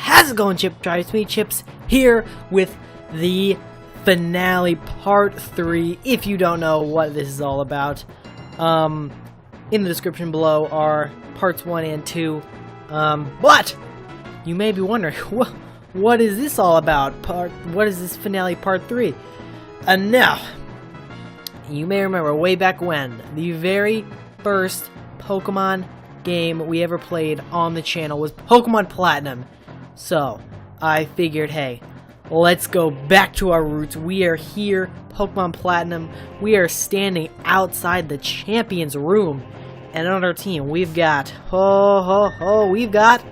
how's it going, Chiptide? It's me, Chips, here with the finale part 3. If you don't know what this is all about, in the description below are parts 1 and 2. But you may be wondering, what is this all about? What is this finale part 3? And now, you may remember way back when, the very first Pokemon game we ever played on the channel was Pokemon Platinum. So, I figured, hey, let's go back to our roots. We are here, Pokemon Platinum. We are standing outside the Champions Room. And on our team, we've got, we've got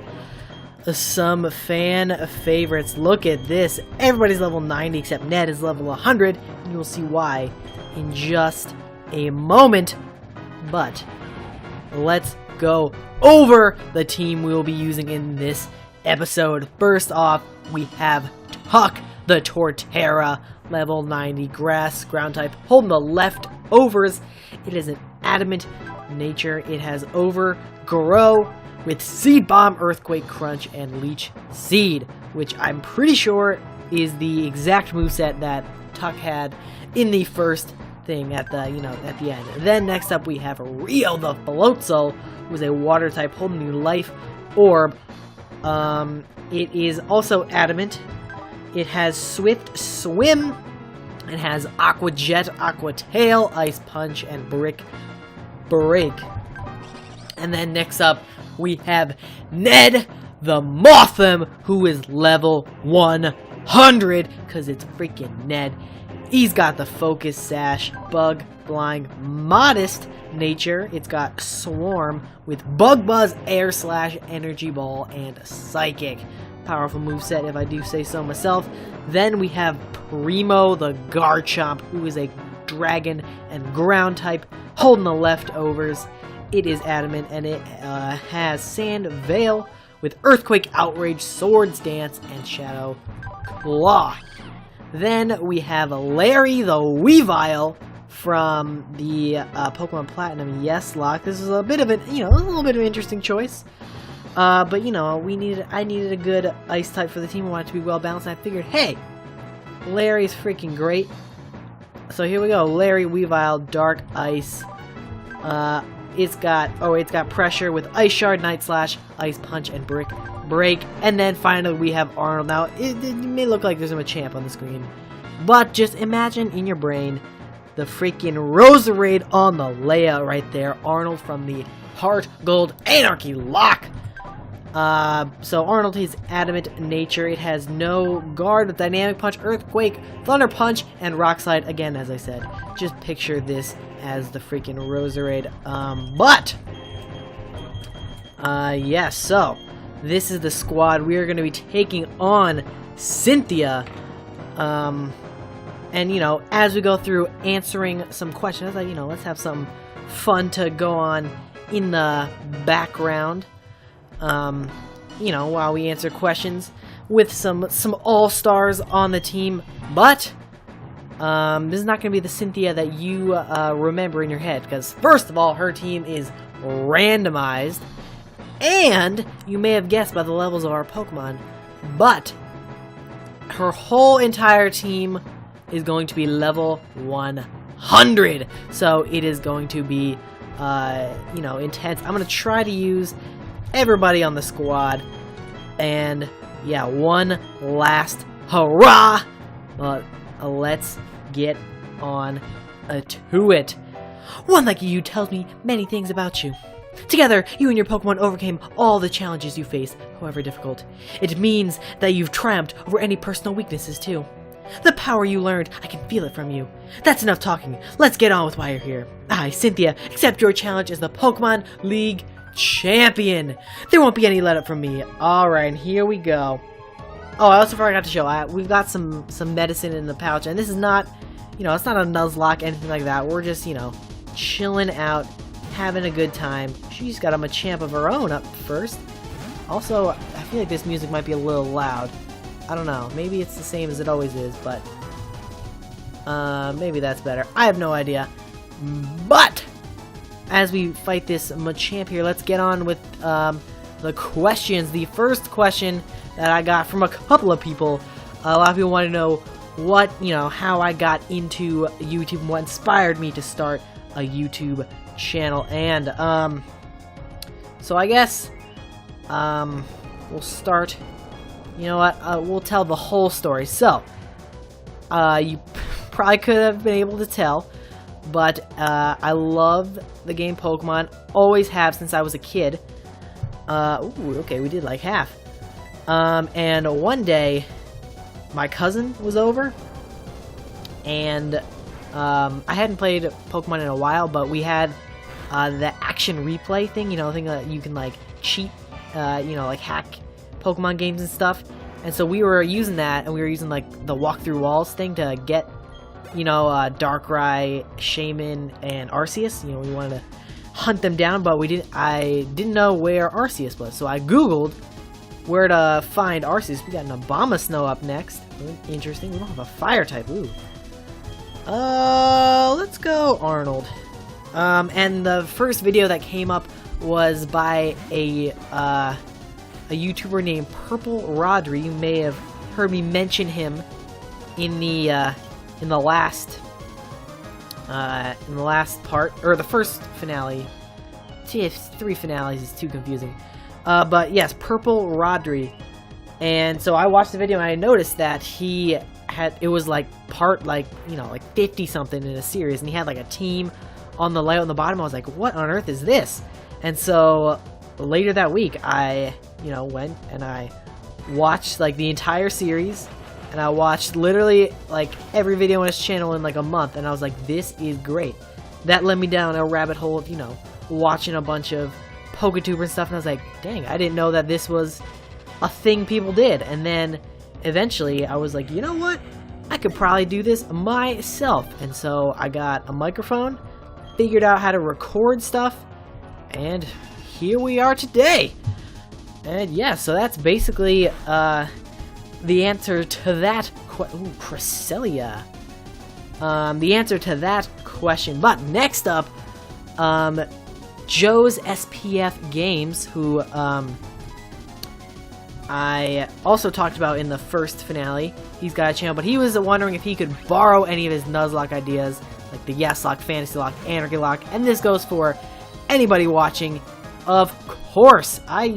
some fan favorites. Look at this. Everybody's level 90 except Ned is level 100. And you'll see why in just a moment. But let's go over the team we will be using in this episode. First off, we have Tuck the Torterra, level 90 grass, ground type, holding the leftovers. It is an adamant nature. It has Overgrow with Seed Bomb, Earthquake, Crunch, and Leech Seed, which I'm pretty sure is the exact moveset that Tuck had in the first thing at the at the end. Then next up we have Rio the Floatzel, who is a water type holding the life orb. It is also adamant. It has Swift Swim. It has Aqua Jet, Aqua Tail, Ice Punch, and Brick Break. And then next up we have Ned the Mothim, who is level 100, because it's freaking Ned. He's got the Focus Sash, Bug, Blind, Modest nature. It's got Swarm with Bug Buzz, Air Slash, Energy Ball, and Psychic. Powerful moveset, if I do say so myself. Then we have Primo the Garchomp, who is a Dragon and Ground type, holding the leftovers. It is adamant, and it has Sand Veil with Earthquake, Outrage, Swords Dance, and Shadow Claw. Then we have Larry the Weavile from the Pokemon Platinum Yes Lock. This is a bit of a little bit of an interesting choice. But I needed a good ice type for the team. I wanted it to be well balanced, and I figured, hey, Larry's freaking great. So here we go, Larry Weavile, Dark Ice. It's got Pressure with Ice Shard, Night Slash, Ice Punch, and Brick Break. And then finally we have Arnold. Now, it may look like there's a Machamp on the screen, but just imagine in your brain the freaking Roserade on the layout right there. Arnold from the Heart Gold Anarchy Lock. So Arnold is adamant nature. It has no guard with Dynamic Punch, Earthquake, Thunder Punch, and Rock Slide. Again, as I said, just picture this as the freaking Roserade. Yes, so this is the squad. We are going to be taking on Cynthia. And, as we go through answering some questions, let's have some fun to go on in the background. While we answer questions with some all-stars on the team. But this is not going to be the Cynthia that you remember in your head, because first of all, her team is randomized, and you may have guessed by the levels of our Pokemon, but her whole entire team is going to be level 100. So it is going to be intense. I'm going to try to use everybody on the squad, and yeah, one last hurrah. Let's get on to it. One like you tells me many things about you. Together, you and your Pokemon overcame all the challenges you face, however difficult. It means that you've triumphed over any personal weaknesses too. The power you learned, I can feel it from you. That's enough talking. Let's get on with why you're here. I, Cynthia, accept your challenge as the Pokemon League Champion. There won't be any let up from me. Alright, and here we go. Oh, I also forgot to show, we've got some medicine in the pouch, and this is not, it's not a Nuzlocke, anything like that. We're just, chilling out, having a good time. She's got a Machamp of her own up first. Also, I feel like this music might be a little loud. I don't know, maybe it's the same as it always is, but maybe that's better. I have no idea. But as we fight this Machamp here, let's get on with the questions. The first question that I got from a couple of people, a lot of people want to know what, how I got into YouTube and what inspired me to start a YouTube channel. And, so I guess, we'll start, we'll tell the whole story. So, you probably could have been able to tell, but I love the game Pokemon, always have since I was a kid. Ooh, okay, we did like half. And one day, my cousin was over, and I hadn't played Pokemon in a while, but we had the action replay thing, thing that you can like cheat, like hack Pokemon games and stuff. And so we were using that, and we were using like the walk through walls thing to get, Darkrai, Shaman, and Arceus. We wanted to hunt them down, but I didn't know where Arceus was, so I googled where to find Arceus. We got an Abomasnow up next. Really interesting. We don't have a fire type. Ooh. Let's go Arnold. And the first video that came up was by a YouTuber named Purple Rodri. You may have heard me mention him in the last part, or the first finale. See, 3 finales is too confusing. But yes, Purple Rodri. And so I watched the video and I noticed that it was like part, like 50 something in a series, and he had like a team on the layout on the bottom. I was like, what on earth is this? And so later that week, I went and I watched like the entire series, and I watched literally like every video on his channel in like a month, and I was like, this is great. That led me down a rabbit hole of watching a bunch of PokeTuber and stuff, and I was like, dang, I didn't know that this was a thing people did. And then eventually I was like, you know what, I could probably do this myself. And so I got a microphone, figured out how to record stuff, and here we are today. And yeah, so that's basically the answer to that Cresselia. The answer to that question. But next up, Joe's SPF Games, who I also talked about in the first finale. He's got a channel, but he was wondering if he could borrow any of his Nuzlocke ideas, like the Yes Lock, Fantasy Lock, Anarchy Lock, and this goes for anybody watching. Of course, I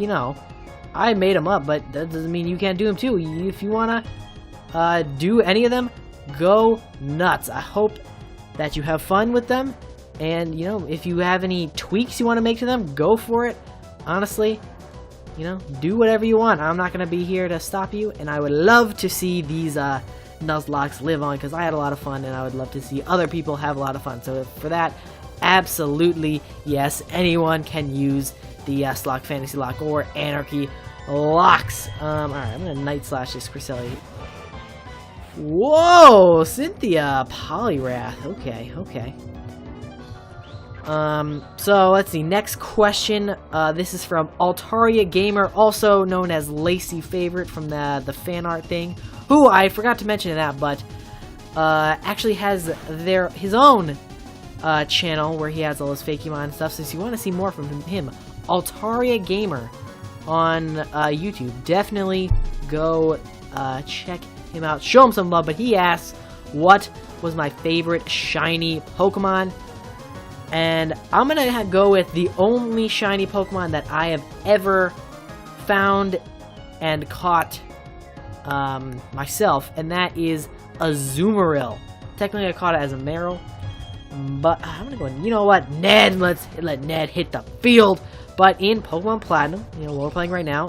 made them up, but that doesn't mean you can't do them too. If you wanna do any of them, go nuts. I hope that you have fun with them. And, if you have any tweaks you want to make to them, go for it. Honestly, do whatever you want. I'm not going to be here to stop you. And I would love to see these Nuzlocks live on, because I had a lot of fun, and I would love to see other people have a lot of fun. So for that, absolutely, yes, anyone can use the Yes Lock, Fantasy Lock, or Anarchy Locks. Alright, I'm going to Night Slash this Cresselia. Whoa, Cynthia, Poliwrath. Okay. So let's see, next question, this is from Altaria Gamer, also known as Lacey Favorite from the fan art thing, who I forgot to mention that, but, actually has his own, channel where he has all his Fakemon and stuff, so if you want to see more from him, Altaria Gamer on, YouTube, definitely go, check him out, show him some love. But he asks, what was my favorite shiny Pokemon? And I'm gonna go with the only shiny Pokemon that I have ever found and caught myself, and that is a Azumarill. Technically I caught it as a Marill, but I'm gonna go, you know what, Ned, let's let Ned hit the field. But in Pokemon Platinum, what we're playing right now,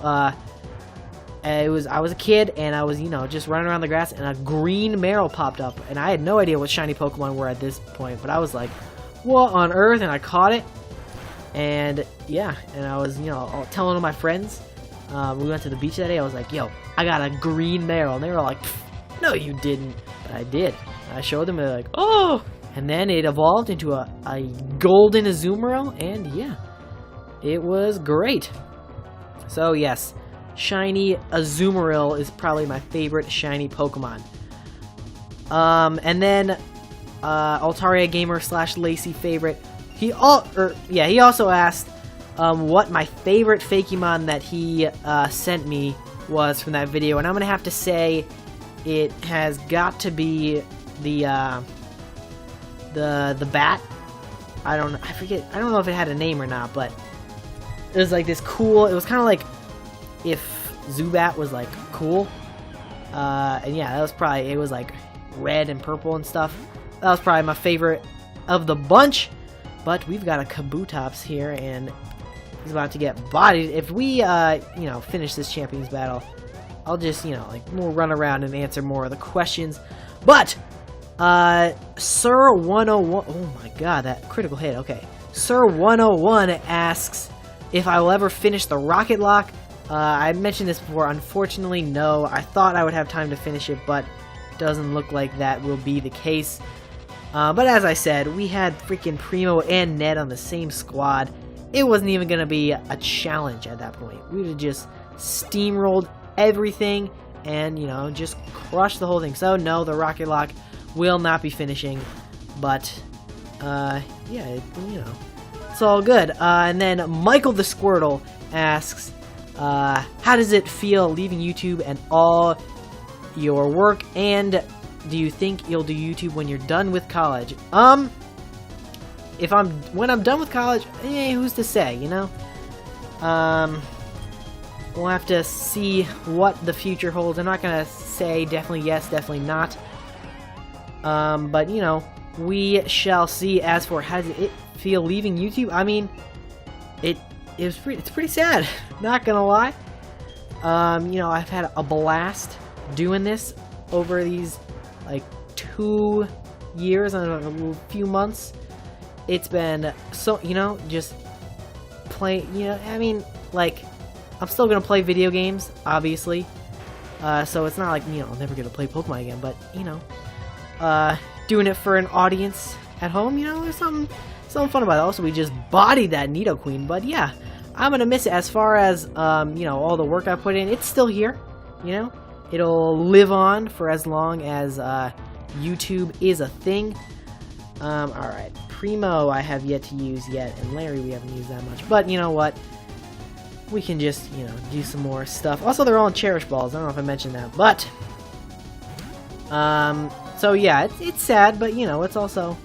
I was a kid, and I was, just running around the grass, and a green Marill popped up, and I had no idea what shiny Pokemon were at this point, but I was like, what on earth? And I caught it, and yeah, and I was, telling all my friends. We went to the beach that day. I was like, yo, I got a green Marill, and they were like, no, you didn't. But I did. I showed them, and they're like, oh, and then it evolved into a golden Azumarill, and yeah, it was great. So yes, shiny Azumarill is probably my favorite shiny Pokemon. And then Altaria Gamer / Lacey Favorite, he also asked, what my favorite Fakemon that he sent me was from that video, and I'm gonna have to say it has got to be the bat. I don't know if it had a name or not, but it was like this cool. It was kind of like if Zubat was like cool, and yeah, that was probably, it was like red and purple and stuff. That was probably my favorite of the bunch. But we've got a Kabutops here, and he's about to get bodied. If we, you know, finish this Champions Battle, I'll just, you know, like, we'll run around and answer more of the questions. But, Sir 101, oh my god, that critical hit, okay. Sir 101 asks if I will ever finish the Rocket Lock. I mentioned this before, unfortunately, no. I thought I would have time to finish it, but doesn't look like that will be the case. But as I said, we had freaking Primo and Ned on the same squad. It wasn't even going to be a challenge at that point. We would have just steamrolled everything and, you know, just crushed the whole thing. So, no, the Rocket Lock will not be finishing. But, yeah, you know, it's all good. And then Michael the Squirtle asks, how does it feel leaving YouTube and all your work, and do you think you'll do YouTube when you're done with college? When I'm done with college, who's to say, you know? We'll have to see what the future holds. I'm not gonna say definitely yes, definitely not. But you know, we shall see. As for how does it feel leaving YouTube, I mean, it's pretty sad. Not gonna lie. You know, I've had a blast doing this over these like 2 years and a few months. It's been so, you know, just play, you know, I mean, like, I'm still gonna play video games, obviously, so it's not like, you know, I'm never gonna play Pokemon again, but, you know, doing it for an audience at home, you know, there's something fun about it. Also, we just bodied that Nidoqueen, but yeah, I'm gonna miss it. As far as, you know, all the work I put in, it's still here, you know, it'll live on for as long as, YouTube is a thing. Alright, Primo I have yet to use yet, and Larry we haven't used that much, but you know what, we can just, you know, do some more stuff. Also, they're all in Cherish Balls, I don't know if I mentioned that, but, so yeah, it's sad, but you know, it's also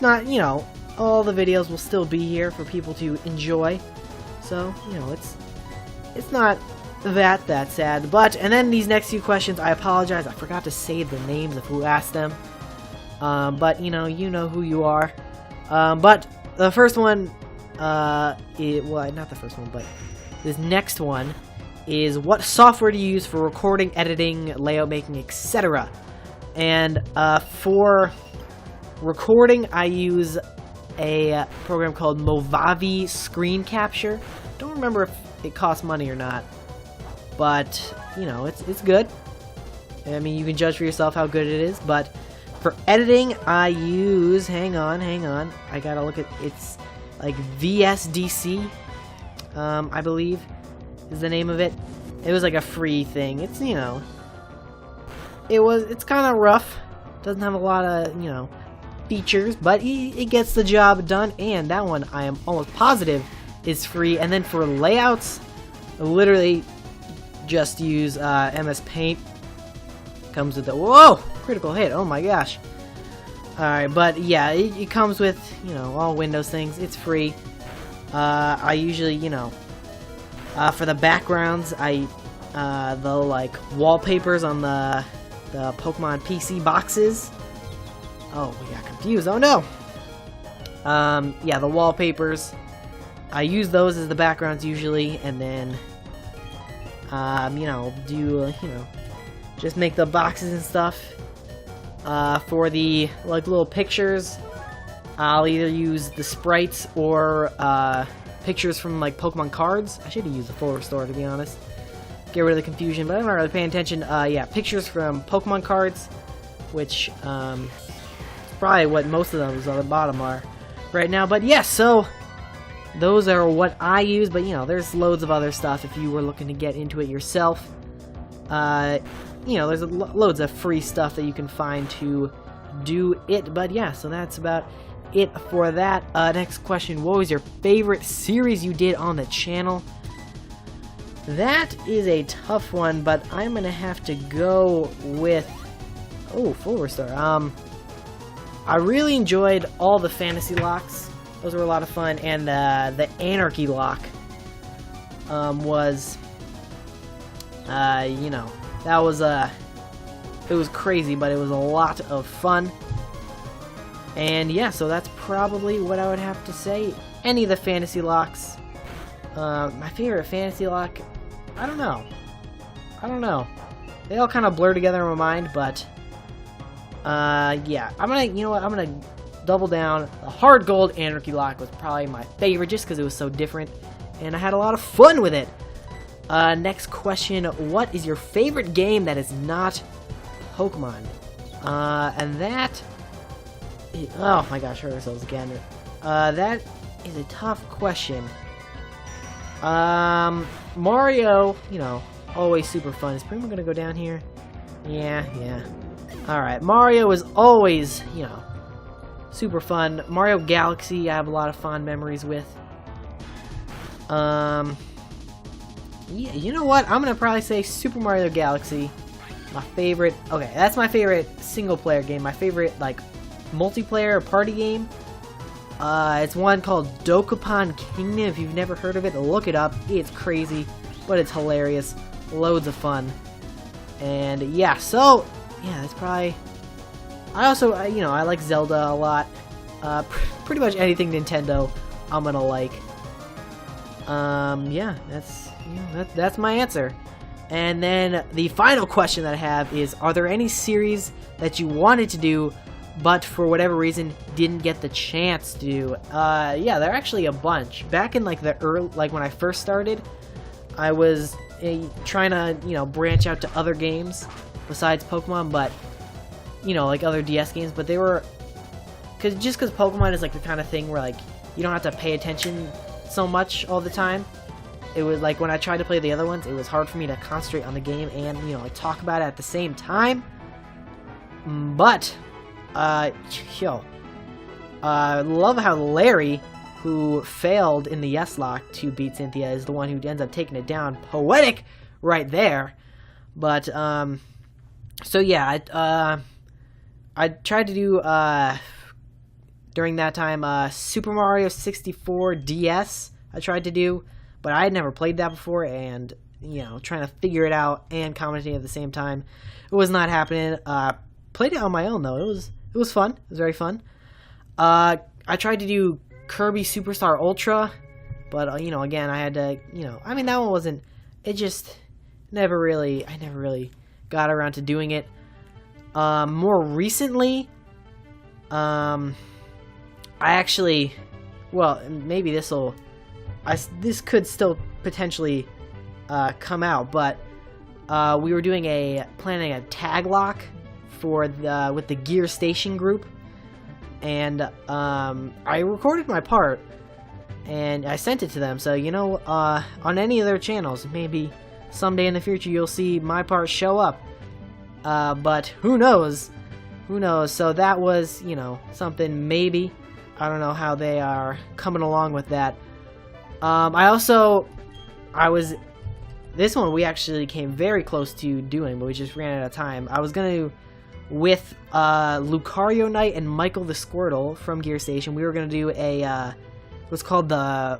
not, you know, all the videos will still be here for people to enjoy, so, you know, it's not that sad. But, and then these next few questions, I apologize, I forgot to say the names of who asked them, but you know who you are. But the first one, well, not the first one, but this next one is, what software do you use for recording, editing, layout making, etc.? And for recording, I use a program called Movavi Screen Capture. Don't remember if it costs money or not, but you know, it's good. I mean, you can judge for yourself how good it is. But for editing, I use, hang on, I gotta look at, it's like VSDC, I believe is the name of it. It was like a free thing. It's, you know, it's kind of rough. Doesn't have a lot of, you know, features, but it gets the job done. And that one, I am almost positive, is free. And then for layouts, I literally just use MS Paint. Comes with the, whoa, critical hit, oh my gosh. Alright, but yeah, it comes with, you know, all Windows things. It's free. I usually, you know, for the backgrounds, the like wallpapers on the Pokemon PC boxes. Oh, we got confused. Oh no. Yeah, the wallpapers, I use those as the backgrounds usually, and then you know, do, you know, just make the boxes and stuff. For the like little pictures, I'll either use the sprites or pictures from like Pokemon cards. I should have used the full restore, to be honest. Get rid of the confusion, but I'm not really paying attention. Yeah, pictures from Pokemon cards, which probably what most of those on the bottom are right now. But yeah, so those are what I use, but you know, there's loads of other stuff if you were looking to get into it yourself. You know, there's loads of free stuff that you can find to do it, but yeah, so that's about it for that. Next question, what was your favorite series you did on the channel? That is a tough one, but I'm gonna have to go with, oh, full restore. I really enjoyed all the fantasy locks. Those were a lot of fun, and the anarchy lock was, you know, that was it was crazy, but it was a lot of fun. And yeah, so that's probably what I would have to say. Any of the fantasy locks. My favorite fantasy lock, I don't know. They all kind of blur together in my mind, but yeah, you know what, I'm gonna double down. The hard gold anarchy lock was probably my favorite just because it was so different, and I had a lot of fun with it. Next question, what is your favorite game that is not Pokemon? And that, oh my gosh, hurt ourselves again. That is a tough question. Mario, you know, always super fun. Is Prima gonna go down here? Yeah. Alright, Mario is always, you know, super fun. Mario Galaxy, I have a lot of fond memories with. Yeah, you know what? I'm gonna probably say Super Mario Galaxy. My favorite, okay, that's my favorite single player game. My favorite, like, multiplayer party game. It's one called Dokapon Kingdom. If you've never heard of it, look it up. It's crazy, but it's hilarious. Loads of fun. And yeah, so yeah, that's probably. I also, you know, I like Zelda a lot. Pretty much anything Nintendo, I'm gonna like. Yeah, that's, you know, that's my answer. And then the final question that I have is: are there any series that you wanted to do, but for whatever reason didn't get the chance to do? Yeah, there are actually a bunch. Back in like the early, like when I first started, I was trying to, you know, branch out to other games besides Pokemon, but you know, like other DS games. But they were, just because Pokemon is like the kind of thing where like you don't have to pay attention so much all the time. It was like when I tried to play the other ones, it was hard for me to concentrate on the game and, you know, like talk about it at the same time. But love how Larry, who failed in the yes lock to beat Cynthia, is the one who ends up taking it down. Poetic right there. But so yeah, I tried to do during that time Super Mario 64 DS I tried to do, but I had never played that before, and you know, trying to figure it out and commenting at the same time, it was not happening. Played it on my own though. It was fun. It was very fun. I tried to do Kirby Superstar Ultra, but you know, again, I had to, you know, I mean, that one wasn't. It just I never really got around to doing it. More recently, I actually, well, maybe this could still potentially come out, but we were planning a tag lock for with the Gear Station group, and I recorded my part and I sent it to them. So, you know, on any of their channels, maybe someday in the future you'll see my part show up. But who knows? So that was, you know, something maybe. I don't know how they are coming along with that. This one we actually came very close to doing, but we just ran out of time. I was gonna, with Lucario Knight and Michael the Squirtle from Gear Station, we were gonna do a what's called the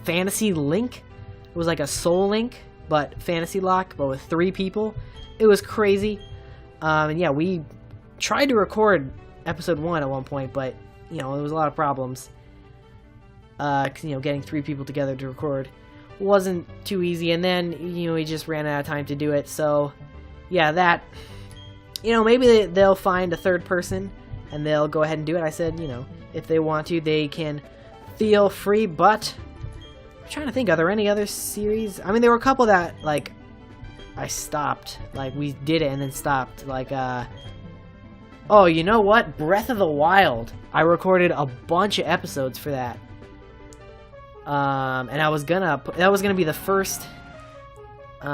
Fantasy Link. It was like a Soul Link, but Fantasy Lock, but with 3 people. It was crazy. And yeah, we tried to record episode 1 at one point, but you know, there was a lot of problems. 'Cause, you know, getting 3 people together to record wasn't too easy, and then, you know, we just ran out of time to do it. So yeah, that, you know, maybe they'll find a 3rd person and they'll go ahead and do it. I said, you know, if they want to, they can feel free. But I'm trying to think, are there any other series? I mean, there were a couple that like I stopped, like we did it and then stopped, like oh, you know what, Breath of the Wild, I recorded a bunch of episodes for that. And that was gonna be the first, you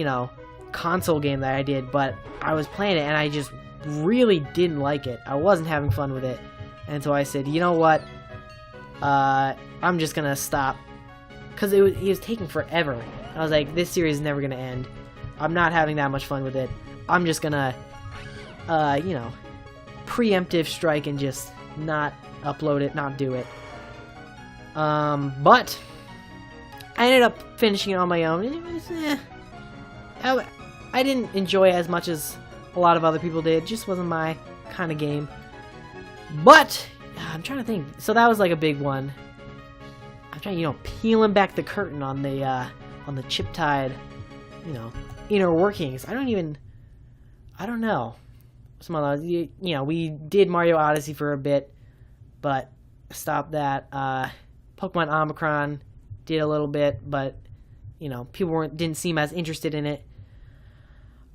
know, console game that I did, but I was playing it and I just really didn't like it. I wasn't having fun with it, And so I said, you know what? I'm just gonna stop. Because it was taking forever. I was like, this series is never gonna end. I'm not having that much fun with it. I'm just gonna, you know, preemptive strike and just not upload it, not do it. But I ended up finishing it on my own, and it was, I didn't enjoy it as much as a lot of other people did. It just wasn't my kind of game. But I'm trying to think. So that was like a big one. I'm trying, you know, peeling back the curtain on the Chiptide, you know, inner workings. I don't know. Some of those, you know, we did Mario Odyssey for a bit, but stopped that. Pokemon Omicron did a little bit, but you know, people didn't seem as interested in it.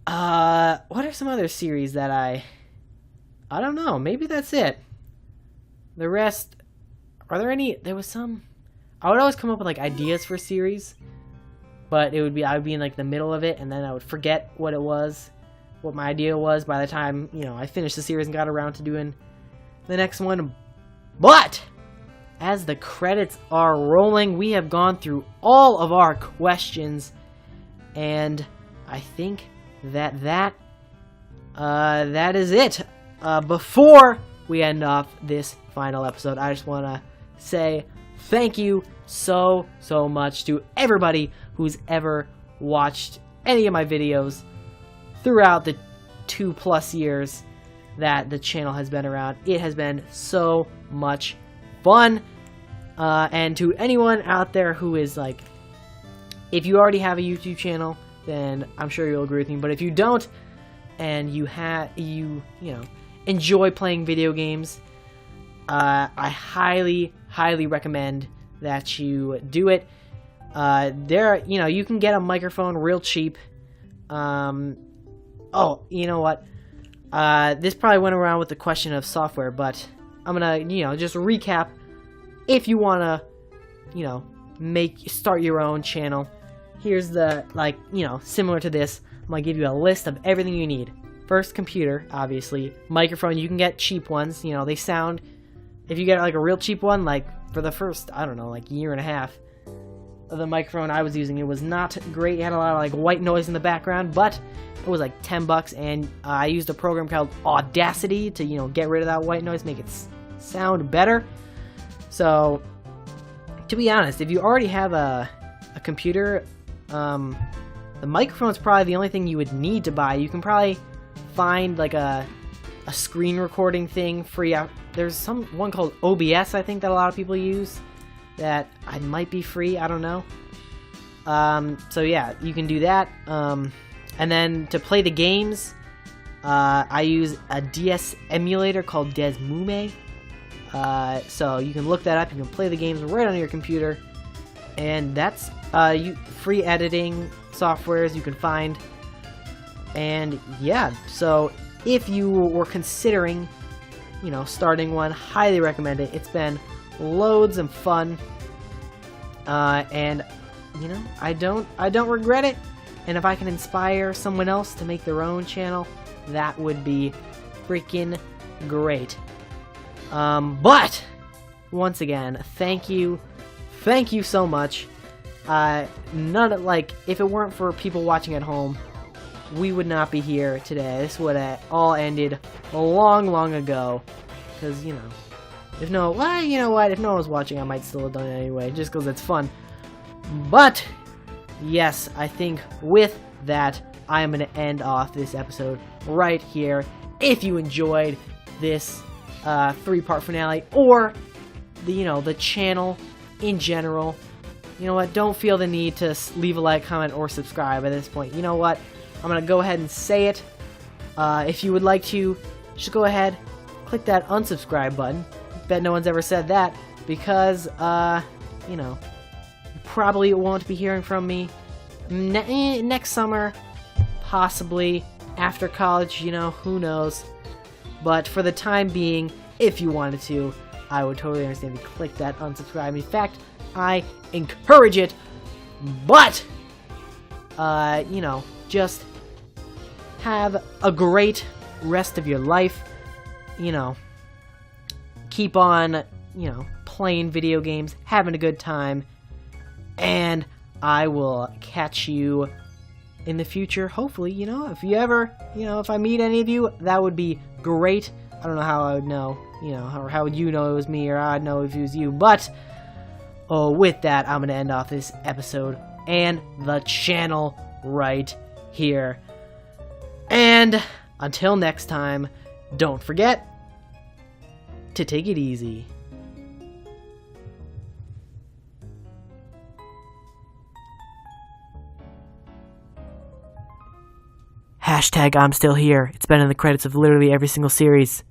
What are some other series that I don't know. Maybe that's it. The rest, are there any? There was some. I would always come up with like ideas for series, but I would be in like the middle of it, and then I would forget what my idea was by the time, you know, I finished the series and got around to doing the next one. But as the credits are rolling, we have gone through all of our questions, and I think that is it. Before we end off this final episode, I just want to say thank you so much to everybody who's ever watched any of my videos throughout the 2+ years that the channel has been around. It has been so much fun. And to anyone out there who is like, if you already have a YouTube channel, then I'm sure you'll agree with me. But if you don't, and you know, enjoy playing video games, I highly recommend that you do it. You know, you can get a microphone real cheap. Oh, you know what? This probably went around with the question of software, but I'm gonna, you know, just recap. If you wanna, you know, start your own channel, here's the, like, you know, similar to this. I'm gonna give you a list of everything you need. First, computer, obviously. Microphone, you can get cheap ones. You know, they sound. If you get like a real cheap one, like for the first, I don't know, like year and a half, the microphone I was using, it was not great. It had a lot of like white noise in the background, but it was like $10, and I used a program called Audacity to, you know, get rid of that white noise, make it sound better. So, to be honest, if you already have a computer, the microphone is probably the only thing you would need to buy. You can probably find like a screen recording thing free out. There's one called OBS, I think, that a lot of people use that might be free. I don't know. So yeah, you can do that. And then to play the games, I use a DS emulator called Desmume. So you can look that up. You can play the games right on your computer, and that's free editing softwares you can find. And yeah, so if you were considering, you know, starting one, highly recommend it. It's been loads of fun, and you know, I don't regret it. And if I can inspire someone else to make their own channel, that would be freaking great. But once again, thank you so much. If it weren't for people watching at home, we would not be here today. This would have all ended long ago. Because, you know, if no one was watching, I might still have done it anyway, just because it's fun. But yes, I think with that, I am going to end off this episode right here. If you enjoyed this 3-part finale, or the channel in general, you know what, don't feel the need to leave a like, comment, or subscribe at this point. You know what, I'm gonna go ahead and say it. If you would like to, just go ahead, click that unsubscribe button. Bet no one's ever said that, because you know, you probably won't be hearing from me next summer, possibly after college, you know, who knows. But for the time being, if you wanted to, I would totally understand if you click that unsubscribe. In fact, I encourage it. But you know, just have a great rest of your life. You know, keep on, playing video games, having a good time, and I will catch you in the future, hopefully. If you ever, if I meet any of you, that would be great. I don't know how I would know, or how would you know it was me, or I'd know if it was you, but with that, I'm going to end off this episode and the channel right here. And until next time, don't forget to take it easy. Hashtag I'm still here. It's been in the credits of literally every single series.